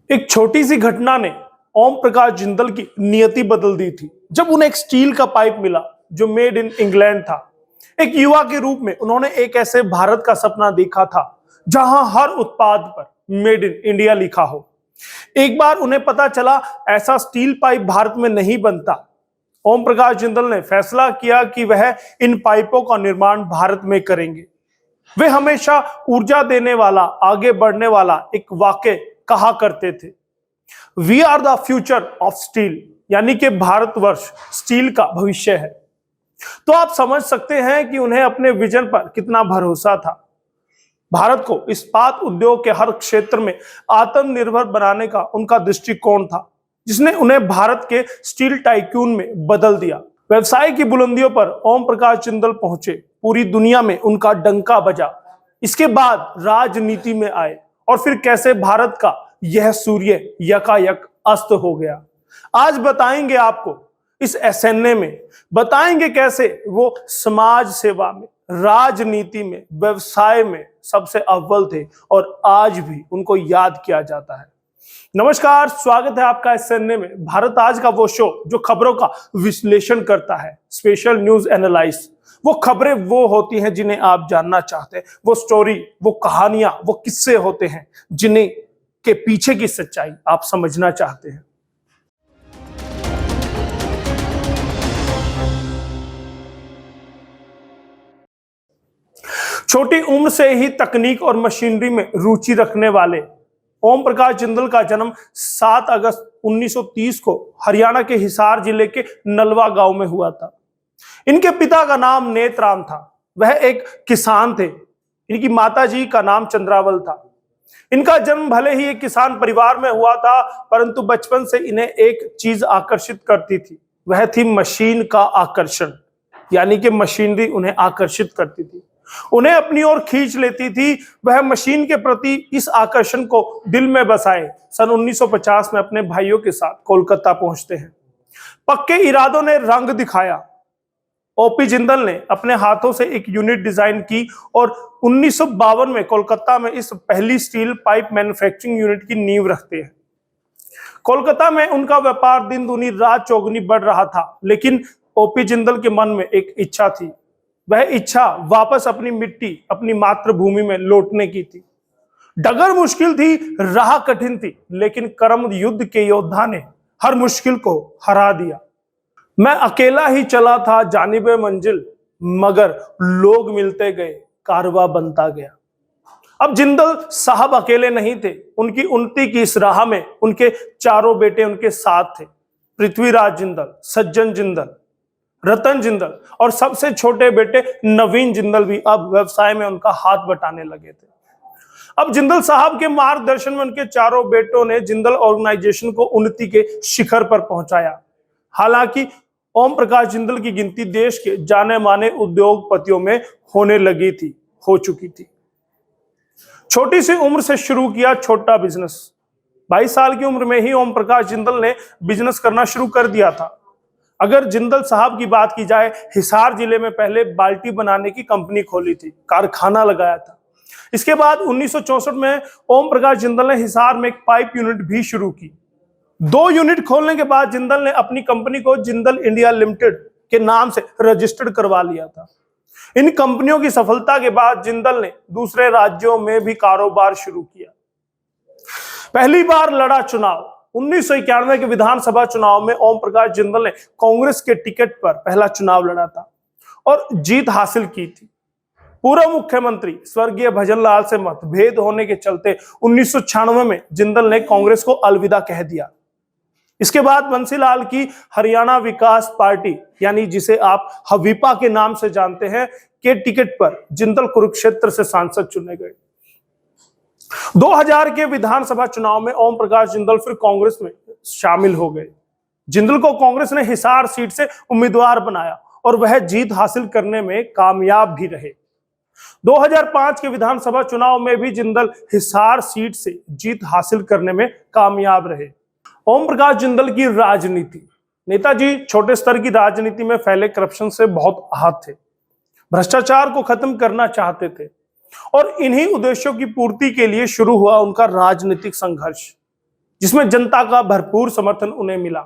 एक छोटी सी घटना ने ओम प्रकाश जिंदल की नियति बदल दी थी जब उन्हें एक स्टील का पाइप मिला जो मेड इन इंग्लैंड था। एक युवा के रूप में उन्होंने एक ऐसे भारत का सपना देखा था जहां हर उत्पाद पर मेड इन इंडिया लिखा हो। एक बार उन्हें पता चला ऐसा स्टील पाइप भारत में नहीं बनता। ओम प्रकाश जिंदल ने फैसला किया कि वह इन पाइपों का निर्माण भारत में करेंगे। वे हमेशा ऊर्जा देने वाला, आगे बढ़ने वाला एक वाक्य कहा करते थे, we are the future of steel, यानी कि भारतवर्ष स्टील का भविष्य है। तो आप समझ सकते हैं कि उन्हें अपने विजन पर कितना भरोसा था। भारत को इस्पात उद्योग के हर क्षेत्र में आत्मनिर्भर बनाने का उनका दृष्टिकोण था, जिसने उन्हें भारत के स्टील टाइकून में बदल दिया। व्यवसाय की बुलंदियों पर ओम प्रकाश जिंदल पहुंचे, पूरी दुनिया में उनका डंका बजा। इसके बाद राजनीति में आए और फिर कैसे भारत का यह सूर्य यकायक अस्त हो गया। आज बताएंगे आपको इस एसएनए में, बताएंगे कैसे वो समाज सेवा में, राजनीति में, व्यवसाय में सबसे अव्वल थे और आज भी उनको याद किया जाता है। नमस्कार, स्वागत है आपका एसएनए में, भारत आज का वो शो जो खबरों का विश्लेषण करता है, स्पेशल न्यूज एनालाइज। वो खबरें वो होती हैं जिन्हें आप जानना चाहते हैं, वो स्टोरी, वो कहानियां, वो किस्से होते हैं जिन्हें के पीछे की सच्चाई आप समझना चाहते हैं। छोटी उम्र से ही तकनीक और मशीनरी में रुचि रखने वाले ओम प्रकाश जिंदल का जन्म 7 अगस्त 1930 को हरियाणा के हिसार जिले के नलवा गांव में हुआ था। इनके पिता का नाम नेतराम था, वह एक किसान थे। इनकी माताजी का नाम चंद्रावल था। इनका जन्म भले ही एक किसान परिवार में हुआ था, परंतु बचपन से इन्हें एक चीज आकर्षित करती थी, वह थी मशीन का आकर्षण, यानी कि मशीनरी उन्हें आकर्षित करती थी, उन्हें अपनी ओर खींच लेती थी। वह मशीन के प्रति इस आकर्षण को दिल में बसाए सन 1950 में अपने भाइयों के साथ कोलकाता पहुंचते हैं। पक्के इरादों ने रंग दिखाया। ओपी जिंदल ने अपने हाथों से एक यूनिट डिजाइन की और 1952 में कोलकाता में इस पहली स्टील पाइप मैन्युफैक्चरिंग यूनिट की नींव रखते हैं। कोलकाता में उनका व्यापार दिन दूनी रात चौगुनी बढ़ रहा था, लेकिन ओपी जिंदल के मन में एक इच्छा थी। वह इच्छा वापस अपनी मिट्टी, अपनी मातृभूमि में लौटने की थी। डगर मुश्किल थी, राह कठिन थी, लेकिन कर्म युद्ध के योद्धा ने हर मुश्किल को हरा दिया। मैं अकेला ही चला था जानिबे मंजिल, मगर लोग मिलते गए, कारवां बनता गया। अब जिंदल साहब अकेले नहीं थे। उनकी उन्नति की इस राह में उनके चारों बेटे उनके साथ थे। पृथ्वीराज जिंदल, सज्जन जिंदल, रतन जिंदल और सबसे छोटे बेटे नवीन जिंदल भी अब व्यवसाय में उनका हाथ बटाने लगे थे। अब जिंदल साहब के मार्गदर्शन में उनके चारों बेटों ने जिंदल ऑर्गेनाइजेशन को उन्नति के शिखर पर पहुंचाया। हालांकि ओम प्रकाश जिंदल की गिनती देश के जाने माने उद्योगपतियों में हो चुकी थी। छोटी सी उम्र से शुरू किया छोटा बिजनेस। 22 साल की उम्र में ही ओम प्रकाश जिंदल ने बिजनेस करना शुरू कर दिया था। अगर जिंदल साहब की बात की जाए, हिसार जिले में पहले बाल्टी बनाने की कंपनी खोली थी, कारखाना लगाया था। इसके बाद 1964 में ओम प्रकाश जिंदल ने हिसार में एक पाइप यूनिट भी शुरू की। 2 यूनिट खोलने के बाद जिंदल ने अपनी कंपनी को जिंदल इंडिया लिमिटेड के नाम से रजिस्टर्ड करवा लिया था। इन कंपनियों की सफलता के बाद जिंदल ने दूसरे राज्यों में भी कारोबार शुरू किया। पहली बार लड़ा चुनाव 1991 के विधानसभा चुनाव में ओम प्रकाश जिंदल ने कांग्रेस के टिकट पर पहला चुनाव लड़ा था और जीत हासिल की थी। पूर्व मुख्यमंत्री स्वर्गीय भजनलाल से मतभेद होने के चलते 1996 में जिंदल ने कांग्रेस को अलविदा कह दिया। इसके बाद बंसीलाल की हरियाणा विकास पार्टी, यानी जिसे आप हवीपा के नाम से जानते हैं, के टिकट पर जिंदल कुरुक्षेत्र से सांसद चुने गए। 2000 के विधानसभा चुनाव में ओम प्रकाश जिंदल फिर कांग्रेस में शामिल हो गए। जिंदल को कांग्रेस ने हिसार सीट से उम्मीदवार बनाया और वह जीत हासिल करने में कामयाब भी रहे। 2005 के विधानसभा चुनाव में भी जिंदल हिसार सीट से जीत हासिल करने में कामयाब रहे। ओम प्रकाश जिंदल की राजनीति। नेताजी छोटे स्तर की राजनीति में फैले करप्शन से बहुत आहत थे, भ्रष्टाचार को खत्म करना चाहते थे और इन्हीं उद्देश्यों की पूर्ति के लिए शुरू हुआ उनका राजनीतिक संघर्ष। जिसमें जनता का भरपूर समर्थन उन्हें मिला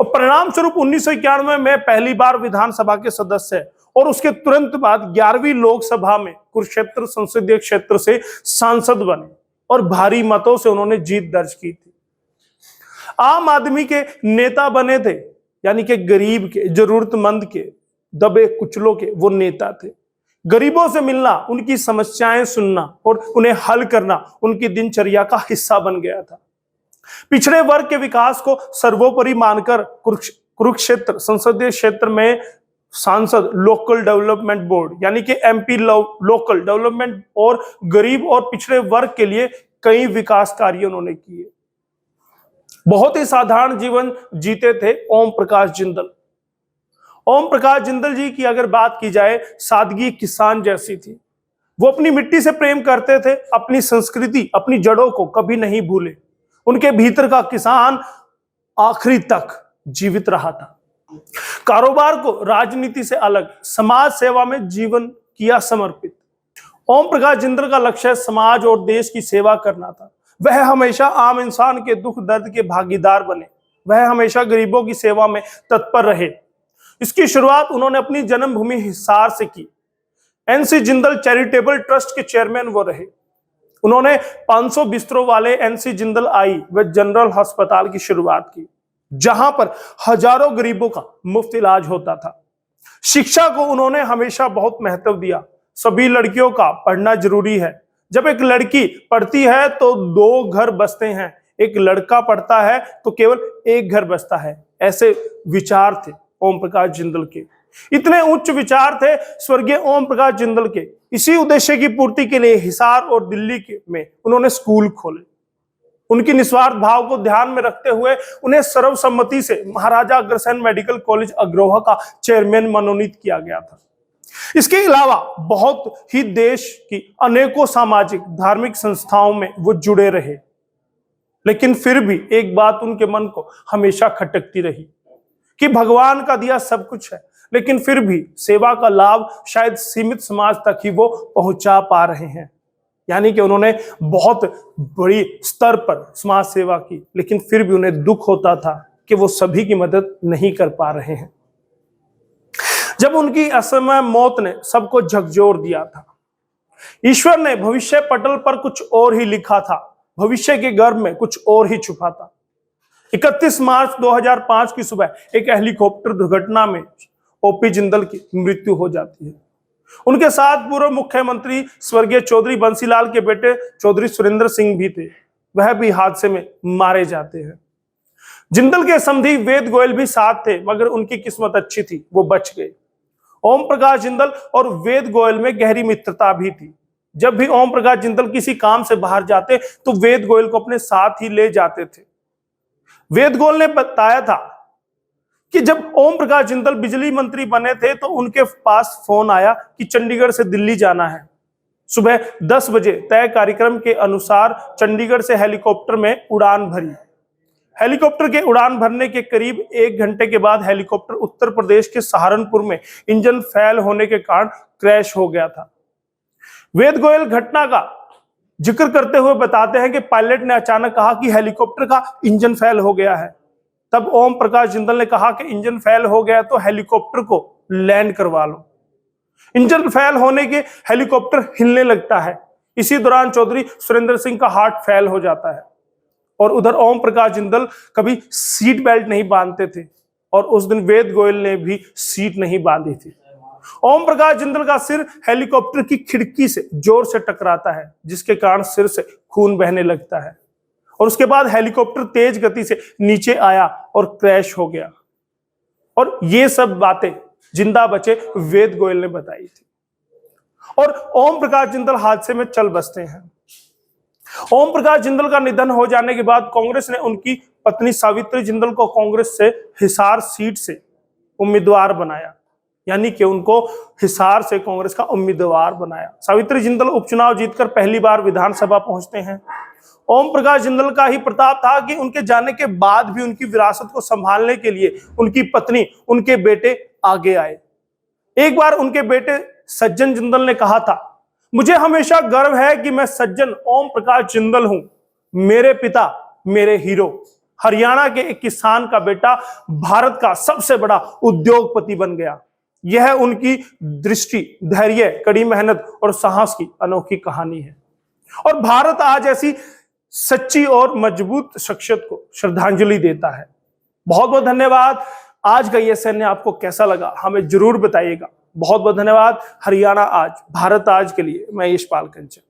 और परिणाम स्वरूप 1991 में पहली बार विधानसभा के सदस्य और उसके तुरंत बाद 11वीं लोकसभा में कुरुक्षेत्र संसदीय क्षेत्र से सांसद बने और भारी मतों से उन्होंने जीत दर्ज की थी। आम आदमी के नेता बने थे, यानी कि गरीब के, जरूरतमंद के, दबे कुचलों के वो नेता थे। गरीबों से मिलना, उनकी समस्याएं सुनना और उन्हें हल करना उनकी दिनचर्या का हिस्सा बन गया था। पिछड़े वर्ग के विकास को सर्वोपरि मानकर कुरुक्षेत्र संसदीय क्षेत्र में सांसद लोकल डेवलपमेंट बोर्ड यानी कि एमपी लोकल डेवलपमेंट और गरीब और पिछड़े वर्ग के लिए कई विकास कार्य उन्होंने किए। बहुत ही साधारण जीवन जीते थे ओम प्रकाश जिंदल। ओम प्रकाश जिंदल जी की अगर बात की जाए, सादगी किसान जैसी थी। वो अपनी मिट्टी से प्रेम करते थे, अपनी संस्कृति, अपनी जड़ों को कभी नहीं भूले। उनके भीतर का किसान आखिरी तक जीवित रहा था। कारोबार को राजनीति से अलग समाज सेवा में जीवन किया समर्पित। ओम प्रकाश जिंदल का लक्ष्य समाज और देश की सेवा करना था। वह हमेशा आम इंसान के दुख दर्द के भागीदार बने। वह हमेशा गरीबों की सेवा में तत्पर रहे। इसकी शुरुआत उन्होंने अपनी जन्मभूमि हिसार से की। एनसी जिंदल चैरिटेबल ट्रस्ट के चेयरमैन वो रहे। उन्होंने 500 बिस्तरों वाले एनसी जिंदल आई व जनरल अस्पताल की शुरुआत की, जहां पर हजारों गरीबों का मुफ्त इलाज होता था। शिक्षा को उन्होंने हमेशा बहुत महत्व दिया। सभी लड़कियों का पढ़ना जरूरी है। जब एक लड़की पढ़ती है तो 2 घर बसते हैं, एक लड़का पढ़ता है तो केवल 1 घर बसता है। ऐसे विचार थे ओम प्रकाश जिंदल के। इतने उच्च विचार थे स्वर्गीय ओम प्रकाश जिंदल के। इसी उद्देश्य की पूर्ति के लिए हिसार और दिल्ली में उन्होंने स्कूल खोले। उनकी निस्वार्थ भाव को ध्यान में रखते हुए उन्हें सर्वसम्मति से महाराजा अग्रसेन मेडिकल कॉलेज अग्रोहा का चेयरमैन मनोनीत किया गया था। इसके अलावा बहुत ही देश की अनेकों सामाजिक धार्मिक संस्थाओं में वो जुड़े रहे, लेकिन फिर भी एक बात उनके मन को हमेशा खटकती रही कि भगवान का दिया सब कुछ है, लेकिन फिर भी सेवा का लाभ शायद सीमित समाज तक ही वो पहुंचा पा रहे हैं। यानी कि उन्होंने बहुत बड़ी स्तर पर समाज सेवा की, लेकिन फिर भी उन्हें दुख होता था कि वो सभी की मदद नहीं कर पा रहे हैं। जब उनकी असमय मौत ने सबको झकझोर दिया था, ईश्वर ने भविष्य पटल पर कुछ और ही लिखा था, भविष्य के गर्भ में कुछ और ही छुपा था। 31 मार्च 2005 की सुबह एक हेलीकॉप्टर दुर्घटना में ओपी जिंदल की मृत्यु हो जाती है। उनके साथ पूर्व मुख्यमंत्री स्वर्गीय चौधरी बंसीलाल के बेटे चौधरी सुरेंद्र सिंह भी थे। वह भी हादसे में मारे जाते हैं। जिंदल के समधी वेद गोयल भी साथ थे, मगर उनकी किस्मत अच्छी थी, वो बच गए। ओम प्रकाश जिंदल और वेद गोयल में गहरी मित्रता भी थी। जब भी ओम प्रकाश जिंदल किसी काम से बाहर जाते तो वेद गोयल को अपने साथ ही ले जाते थे। वेद गोयल ने बताया था कि जब ओम प्रकाश जिंदल बिजली मंत्री बने थे तो उनके पास फोन आया कि चंडीगढ़ से दिल्ली जाना है। सुबह 10 बजे तय कार्यक्रम के अनुसार चंडीगढ़ से हेलीकॉप्टर में उड़ान भरी। हेलीकॉप्टर के उड़ान भरने के करीब 1 घंटे के बाद हेलीकॉप्टर उत्तर प्रदेश के सहारनपुर में इंजन फेल होने के कारण क्रैश हो गया था। वेद गोयल घटना का जिक्र करते हुए बताते हैं कि पायलट ने अचानक कहा कि हेलीकॉप्टर का इंजन फेल हो गया है। तब ओम प्रकाश जिंदल ने कहा कि इंजन फेल हो गया तो हेलीकॉप्टर को लैंड करवा लो। इंजन फेल होने के हेलीकॉप्टर हिलने लगता है। इसी दौरान चौधरी सुरेंद्र सिंह का हार्ट फेल हो जाता है और उधर ओम प्रकाश जिंदल कभी सीट बेल्ट नहीं बांधते थे और उस दिन वेद गोयल ने भी सीट नहीं बांधी थी। ओम प्रकाश जिंदल का सिर हेलीकॉप्टर की खिड़की से जोर से टकराता है, जिसके कारण सिर से खून बहने लगता है और उसके बाद हेलीकॉप्टर तेज गति से नीचे आया और क्रैश हो गया। और ये सब बातें जिंदा बचे वेद गोयल ने बताई थी और ओम प्रकाश जिंदल हादसे में चल बसते हैं। ओम प्रकाश जिंदल का निधन हो जाने के बाद कांग्रेस ने उनकी पत्नी सावित्री जिंदल को कांग्रेस से हिसार सीट से उम्मीदवार बनाया, यानी कि उनको हिसार से कांग्रेस का उम्मीदवार बनाया। सावित्री जिंदल उपचुनाव जीतकर पहली बार विधानसभा पहुंचते हैं। ओम प्रकाश जिंदल का ही प्रताप था कि उनके जाने के बाद भी उनकी विरासत को संभालने के लिए उनकी पत्नी, उनके बेटे आगे आए। एक बार उनके बेटे सज्जन जिंदल ने कहा था, मुझे हमेशा गर्व है कि मैं सज्जन ओम प्रकाश जिंदल हूं। मेरे पिता मेरे हीरो। हरियाणा के एक किसान का बेटा भारत का सबसे बड़ा उद्योगपति बन गया। यह उनकी दृष्टि, धैर्य, कड़ी मेहनत और साहस की अनोखी कहानी है। और भारत आज ऐसी सच्ची और मजबूत शख्सियत को श्रद्धांजलि देता है। बहुत बहुत धन्यवाद। आज का यह सैन्य आपको कैसा लगा हमें जरूर बताइएगा। बहुत बहुत धन्यवाद। हरियाणा आज, भारत आज के लिए मैं यशपाल कंचन।